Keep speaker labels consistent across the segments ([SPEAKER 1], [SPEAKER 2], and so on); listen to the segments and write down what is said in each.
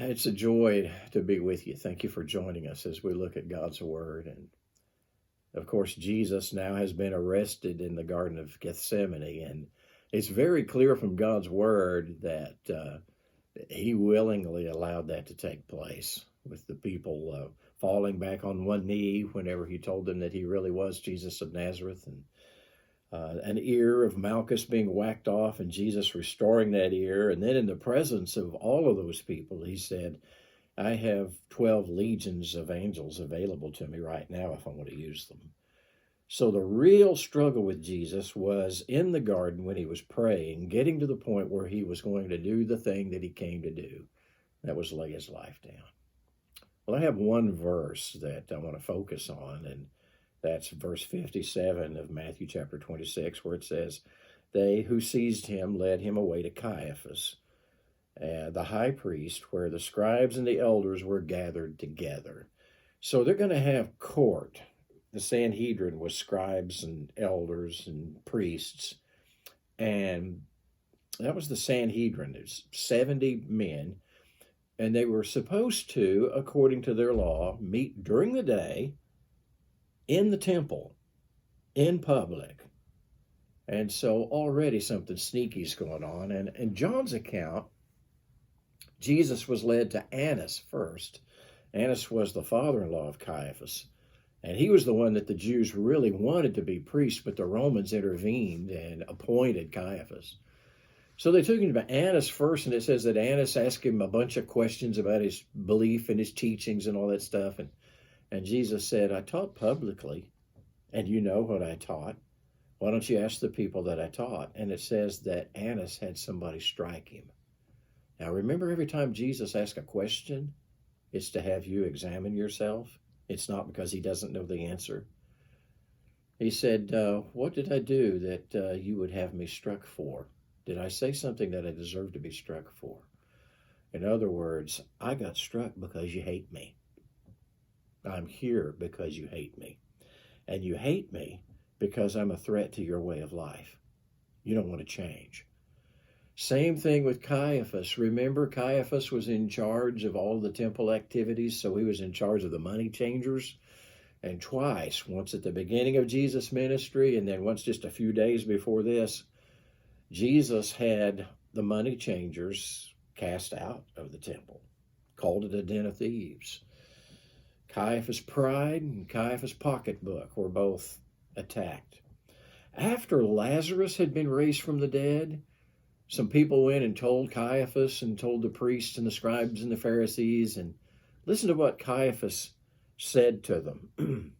[SPEAKER 1] It's a joy to be with you. Thank you for joining us as we look at God's Word. And of course, Jesus now has been arrested in the Garden of Gethsemane. And it's very clear from God's Word that he willingly allowed that to take place, with the people falling back on one knee whenever he told them that he really was Jesus of Nazareth, and an ear of Malchus being whacked off and Jesus restoring that ear. And then in the presence of all of those people, he said, I have 12 legions of angels available to me right now if I want to use them. So the real struggle with Jesus was in the garden when he was praying, getting to the point where he was going to do the thing that he came to do. That was lay his life down. Well, I have one verse that I want to focus on, and that's verse 57 of Matthew chapter 26, where it says, they who seized him led him away to Caiaphas, the high priest, where the scribes and the elders were gathered together. So they're going to have court. The Sanhedrin was scribes and elders and priests. And that was the Sanhedrin. There's 70 men. And they were supposed to, according to their law, meet during the day in the temple, in public. And so already something sneaky is going on. And in John's account, Jesus was led to Annas first. Annas was the father-in-law of Caiaphas. And he was the one that the Jews really wanted to be priest, but the Romans intervened and appointed Caiaphas. So they took him to Annas first, and it says that Annas asked him a bunch of questions about his belief and his teachings and all that stuff. And Jesus said, I taught publicly, and you know what I taught. Why don't you ask the people that I taught? And it says that Annas had somebody strike him. Now remember, every time Jesus asks a question, it's to have you examine yourself. It's not because he doesn't know the answer. He said, what did I do that you would have me struck for? Did I say something that I deserve to be struck for? In other words, I got struck because you hate me. I'm here because you hate me. And you hate me because I'm a threat to your way of life. You don't want to change. Same thing with Caiaphas. Remember, Caiaphas was in charge of all the temple activities, so he was in charge of the money changers. And twice, once at the beginning of Jesus' ministry, and then once just a few days before this, Jesus had the money changers cast out of the temple, called it a den of thieves. Caiaphas' pride and Caiaphas' pocketbook were both attacked. After Lazarus had been raised from the dead, some people went and told Caiaphas and told the priests and the scribes and the Pharisees. And listen to what Caiaphas said to them.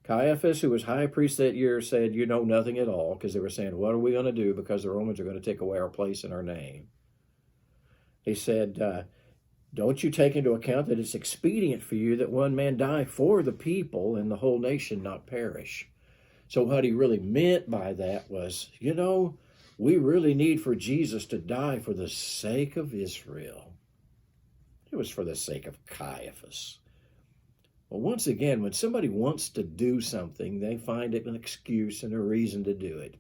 [SPEAKER 1] Caiaphas, who was high priest that year, said, you know nothing at all, because they were saying, what are we going to do because the Romans are going to take away our place and our name? He said, don't you take into account that it's expedient for you that one man die for the people and the whole nation not perish? So what he really meant by that was, we really need for Jesus to die for the sake of Israel. It was for the sake of Caiaphas. Well, once again, when somebody wants to do something, they find it an excuse and a reason to do it.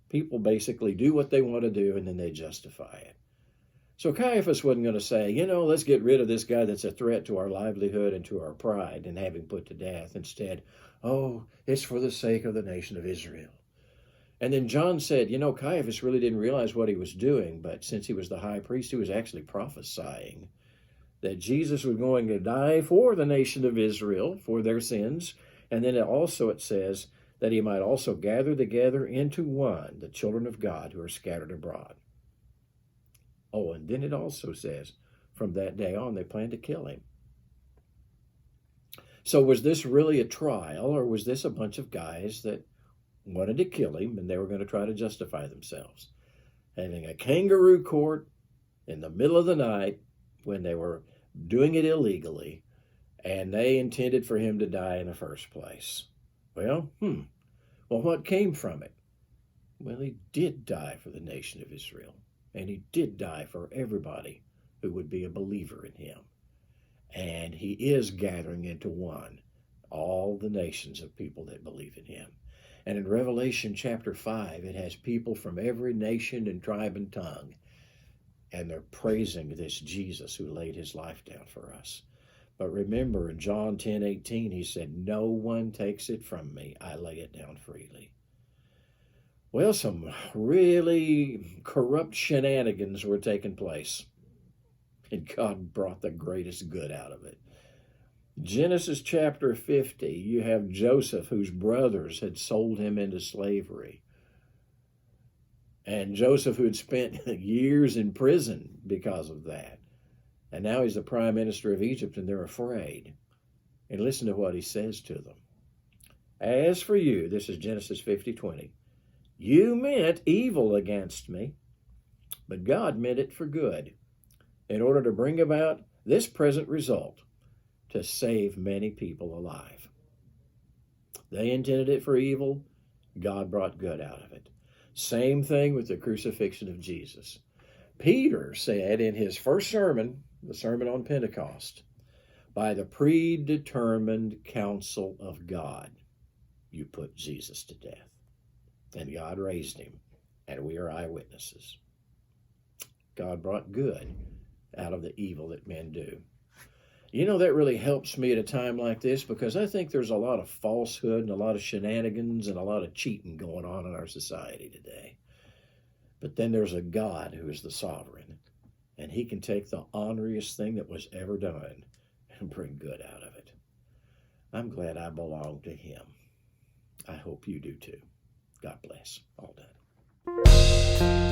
[SPEAKER 1] People basically do what they want to do, and then they justify it. So Caiaphas wasn't going to say, let's get rid of this guy that's a threat to our livelihood and to our pride and have him put to death. Instead, it's for the sake of the nation of Israel. And then John said, Caiaphas really didn't realize what he was doing, but since he was the high priest, he was actually prophesying that Jesus was going to die for the nation of Israel, for their sins. And then it says that he might also gather together into one the children of God who are scattered abroad. Oh, and then it also says, from that day on, they planned to kill him. So was this really a trial, or was this a bunch of guys that wanted to kill him and they were going to try to justify themselves? Having a kangaroo court in the middle of the night when they were doing it illegally, and they intended for him to die in the first place. Well, what came from it? Well, he did die for the nation of Israel, and he did die for everybody who would be a believer in him. And he is gathering into one all the nations of people that believe in him. And in Revelation chapter 5, it has people from every nation and tribe and tongue. and they're praising this Jesus who laid his life down for us. But remember, in John 10:18, he said, "No one takes it from me. I lay it down freely." Well, some really corrupt shenanigans were taking place, and God brought the greatest good out of it. Genesis chapter 50, you have Joseph, whose brothers had sold him into slavery. And Joseph, who had spent years in prison because of that. And now he's the prime minister of Egypt, and they're afraid. And listen to what he says to them. "As for you," this is Genesis 50:20, "you meant evil against me, but God meant it for good, in order to bring about this present result, to save many people alive." They intended it for evil. God brought good out of it. Same thing with the crucifixion of Jesus. Peter said in his first sermon, the Sermon on Pentecost, "By the predetermined counsel of God, you put Jesus to death. And God raised him, and we are eyewitnesses." God brought good out of the evil that men do. You know, that really helps me at a time like this, because I think there's a lot of falsehood and a lot of shenanigans and a lot of cheating going on in our society today. But then there's a God who is the sovereign, and he can take the honoriest thing that was ever done and bring good out of it. I'm glad I belong to him. I hope you do too. God bless. All done.